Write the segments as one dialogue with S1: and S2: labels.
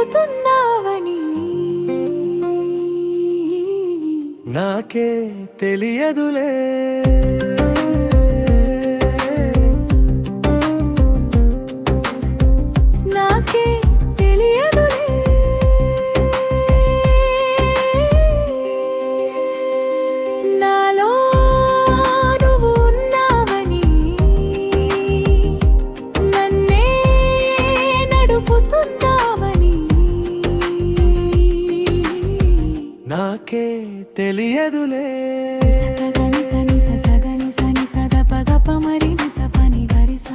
S1: నడుపుతున్నావని
S2: నాకే తెలియదులే.
S1: నాకే తెలియదులే. నాలో నువ్వు ఉన్నావని నన్నే నడుపుతున్నావని
S2: నాకే తెలియదులే.
S1: సగని సని సగని సని సగ పగ పమరి నిస పని గరిస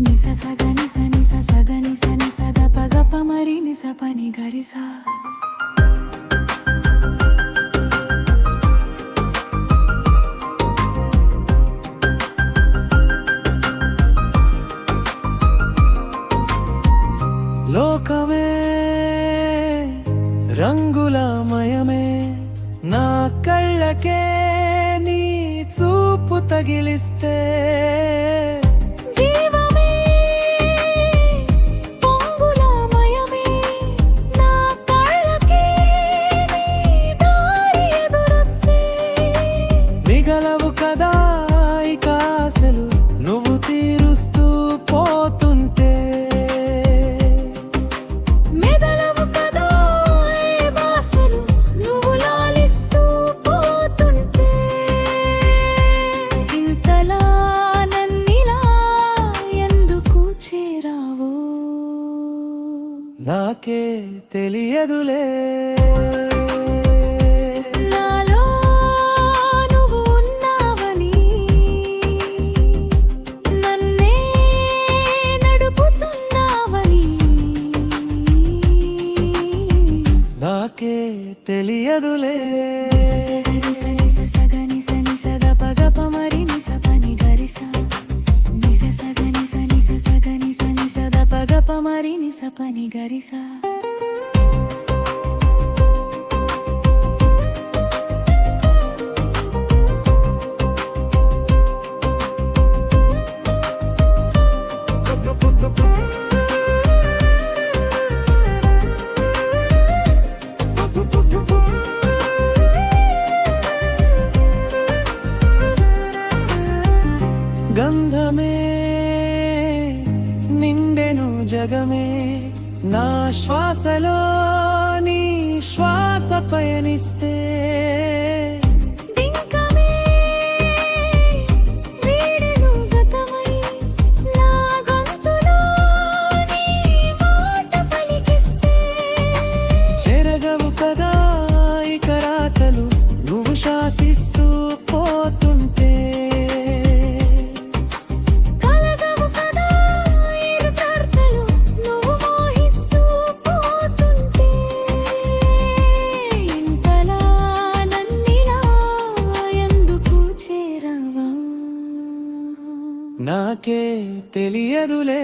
S1: నిస సగని సని సగని సని సగ పగ పమరి నిస పని గరిస.
S2: లోకమే రంగులమయమే, నా కళ్ళకే నీ చూపు తగిలిస్తే
S1: జీవమే పొంగులమయమే, నా కళ్ళకే నీ దారి ఎదురొస్తే
S2: మిగలవు కదా ఇక ఆశలు నువ్వు తీరుస్తూ పోతుంటే.
S1: మెదలవు కదా ఏ బాసలు నువ్వు లాలిస్తూ పోతుంటే. ఇంతలా నన్నిలా ఎందుకు చేరావు
S2: నాకే తెలియదులే.
S1: నాలో నువ్వు ఉన్నావని నన్నే నడుపుతున్నావని
S2: నాకే తెలియదులే.
S1: సగని సని సగని సని సగ పగ పమరి నిస పని గరిస నిస సగని సని సగని సని సగ పగ పమరి నిస పని గరిస.
S2: గంధమే నిండెను జగమే, నా శ్వాసలో నీ శ్వాస పయనిస్తే
S1: డింకమే వీడెను గతమై, నా గొంతులో నీ మాట పలికిస్తే
S2: చెరగవు కదా ఇక రాతలు నువ్వు శాసిస్తూ పోతుంటే.
S1: కలగవు కదా ఏడు ప్రార్థనలు నువ్వు మోహిస్తూ పోతుంటే. ఇంతలా నన్నిలా ఎందుకు చేరావా
S2: నాకే తెలియదులే.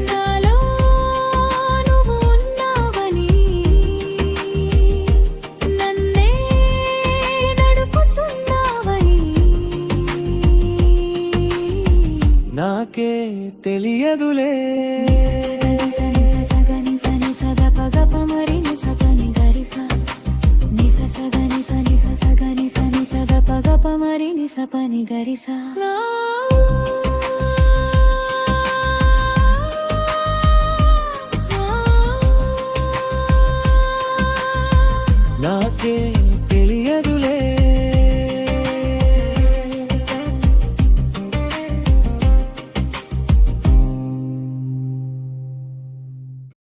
S1: నాలో నువ్వు ఉన్నావని నన్నే నడుపుతున్నావని
S2: నాకే తెలియదులే.
S1: సని సగని సని సగ పగ పమరి నిస పని గరిస నిస సగని సని సగని సని సగ పగ పమరి నిస పని గరిస.